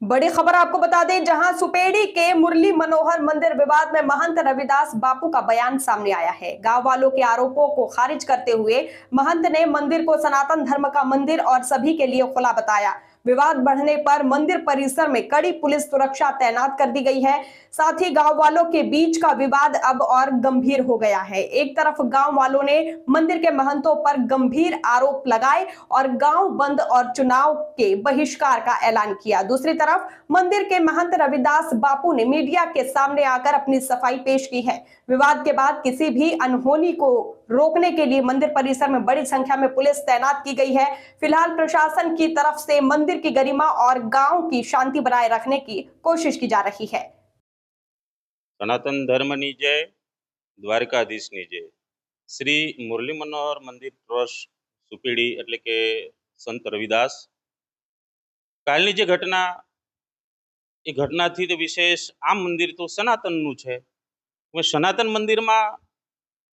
बड़ी खबर आपको बता दें, जहां सुपेड़ी के मुरली मनोहर मंदिर विवाद में महंत रविदास बापू का बयान सामने आया है। गांव वालों के आरोपों को खारिज करते हुए महंत ने मंदिर को सनातन धर्म का मंदिर और सभी के लिए खुला बताया। विवाद बढ़ने पर मंदिर परिसर में कड़ी पुलिस सुरक्षा तैनात कर दी गई है। साथ ही गांव वालों के बीच का विवाद अब और गंभीर हो गया है। एक तरफ गांव वालों ने मंदिर के महंतों पर गंभीर आरोप लगाए और गांव बंद और चुनाव के बहिष्कार का ऐलान किया। दूसरी तरफ मंदिर के महंत रविदास बापू ने मीडिया के सामने आकर अपनी सफाई पेश की है। विवाद के बाद किसी भी अनहोनी को रोकने के लिए मंदिर परिसर में बड़ी संख्या में पुलिस तैनात की गई है। फिलहाल प्रशासन की तरफ से मंदिर की गरिमा और गांव की शांति बनाए रखने की कोशिश की जा रही है। सनातन धर्मनी जय, द्वारकाधीशनी जय। श्री मुरली मनोहर मंदिर ट्रस्ट सुपेड़ी एटले के संत रविदास कालनी जे घटना ए घटनाथी तो विशेष आ मंदिर तो सनातननुं छे। सनातन मंदिर में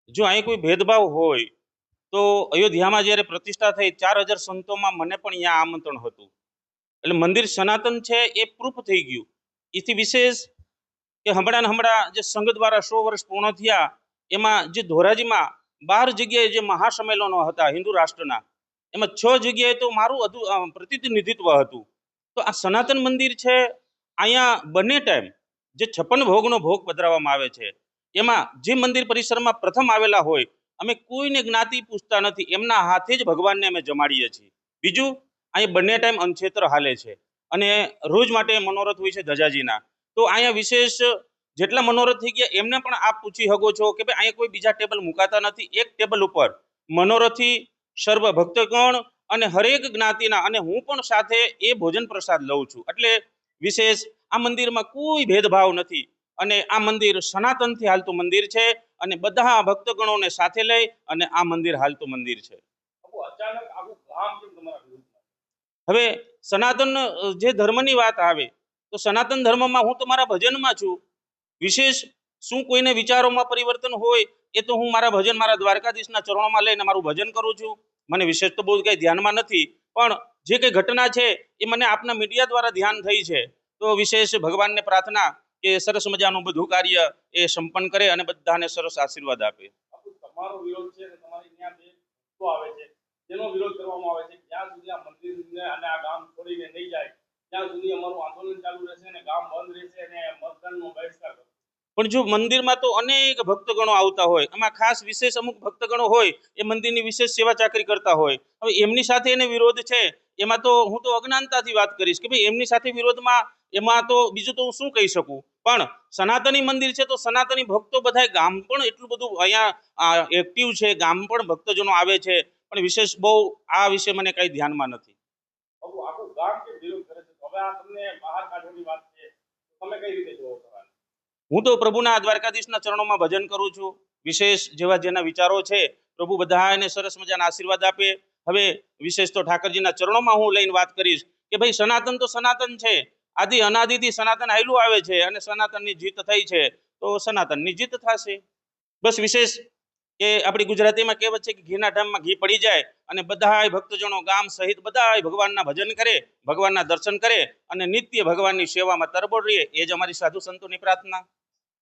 जो अहीं कोई भेदभाव होय तो अयोध्या ज्यारे प्रतिष्ठा थई 4000 संतों में मने पण अहींया आमंत्रण हतुं એટલે મંદિર સનાતન છે એ પ્રૂફ થઈ ગયું। એથી વિશેષ કે હમણાં જે સંઘ દ્વારા 100 વર્ષ પૂર્ણ થયા એમાં જે ધોરાજીમાં 12 જગ્યાએ જે મહાસંમેલનો હતા હિન્દુ રાષ્ટ્રના એમાં 6 જગ્યાએ તો મારું પ્રતિનિધિત્વ હતું। તો આ સનાતન મંદિર છે અહીંયા બંને ટાઈમ જે 56 ભોગનો ભોગ પધરાવવામાં આવે છે એમાં જે મંદિર પરિસરમાં પ્રથમ આવેલા હોય અમે કોઈને જ્ઞાતિ પૂછતા નથી, એમના હાથે જ ભગવાનને અમે જમાડીએ છીએ। બીજું અહીં બંને ટાઈમ અંક્ષેત્ર હાલે છે અને રોજ માટે મનોરથ હોય છે ધજાજીના। તો અહીંયા વિશેષ જેટલા મનોરથ થઈ ગયા એમને પણ આપ પૂછી શકો છો કે ભાઈ અહીંયા કોઈ બીજા ટેબલ મુકાતા નથી। એક ટેબલ ઉપર મનોરથી સર્વ ભક્તગણ અને હરેક જ્ઞાતિના અને હું પણ સાથે એ ભોજન પ્રસાદ લઉં છું। એટલે વિશેષ આ મંદિરમાં કોઈ ભેદભાવ નથી અને આ મંદિર સનાતનથી હાલતું મંદિર છે અને બધા ભક્તગણોને સાથે લઈ અને આ મંદિર હાલતું મંદિર છે। હવે સનાતન જે ધર્મની વાત આવે તો સનાતન ધર્મમાં હું તો મારા ભજનમાં છું। વિશેષ શું કોઈને વિચારોમાં પરિવર્તન હોય એ તો હું મારા ભજન મારા દ્વારકાધીશના ચરણોમાં લઈને મારું ભજન કરું છું। મને વિશેષ તો બહુ કંઈ ધ્યાનમાં નથી, પણ જે કંઈ ઘટના છે એ મને આપના મીડિયા દ્વારા ध्यान થઈ છે। તો વિશેષ ભગવાનને પ્રાર્થના કે સરસ મજાનું બધું કાર્ય એ સંપન્ન કરે અને બધાને સરસ આશીર્વાદ આપે। તમારો વિરોધ છે અને તમારી ત્યાં બે તો આવે છે જેનો વિરોધ કરવામાં આવે છે જ્યાં સુધી આ મંદિરને અને આ ગામ છોડીને નહીં જાય ત્યાં સુધી અમારું આંદોલન ચાલુ રહેશે અને ગામ બંધ રહેશે અને મતદાનનો બહિષ્કાર કરશે। પણ જો મંદિરમાં તો અનેક ભક્તગણો આવતા હોય, એમાં ખાસ વિશેષ અમુક ભક્તગણો હોય એ મંદિરની વિશેષ સેવા ચાકરી કરતા હોય, હવે એમની સાથે એને વિરોધ છે એમાં તો હું તો અજ્ઞાનતાથી વાત કરીશ કે ભાઈ એમની સાથે વિરોધમાં એમાં તો બીજું તો હું શું કહી શકું। પણ સનાતની મંદિર છે તો સનાતની ભક્તો બધા ગામ પણ એટલું બધું અહીંયા એક્ટિવ છે, ગામ પણ ભક્તજનો આવે છે, પણ વિશેષ બહુ આ વિશે મને કઈ ધ્યાનમાં નથી। આખું ગામ કે વિરોધ કરે છે, હવે આ તમને બહાર કાઢવાની વાત છે, તમે કઈ રીતે જોવો છો? હું તો પ્રભુના દ્વારકાધીશના ચરણોમાં ભજન કરું છું। વિશેષ જેવા જેના વિચારો છે પ્રભુ બધાને સરસ મજાના આશીર્વાદ આપે। હવે વિશેષ તો ઠાકરજીના ચરણોમાં હું લઈને વાત કરીશ કે ભાઈ સનાતન તો સનાતન છે, આદિ અનાદિથી સનાતન હાલ્યું આવે છે અને સનાતનની જીત થઈ છે તો સનાતનની જીત થશે। બસ વિશેષ કે આપણી ગુજરાતીમાં કહેવત છે કે ઘીના ઢામમાં ઘી પડી જાય અને બધા ભક્તજનો ગામ સહિત બધા ભગવાનના ભજન કરે, ભગવાનના દર્શન કરે અને નિત્ય ભગવાનની સેવામાં તરબોળ રહે, એ જ અમારી સાધુ સંતોની પ્રાર્થના।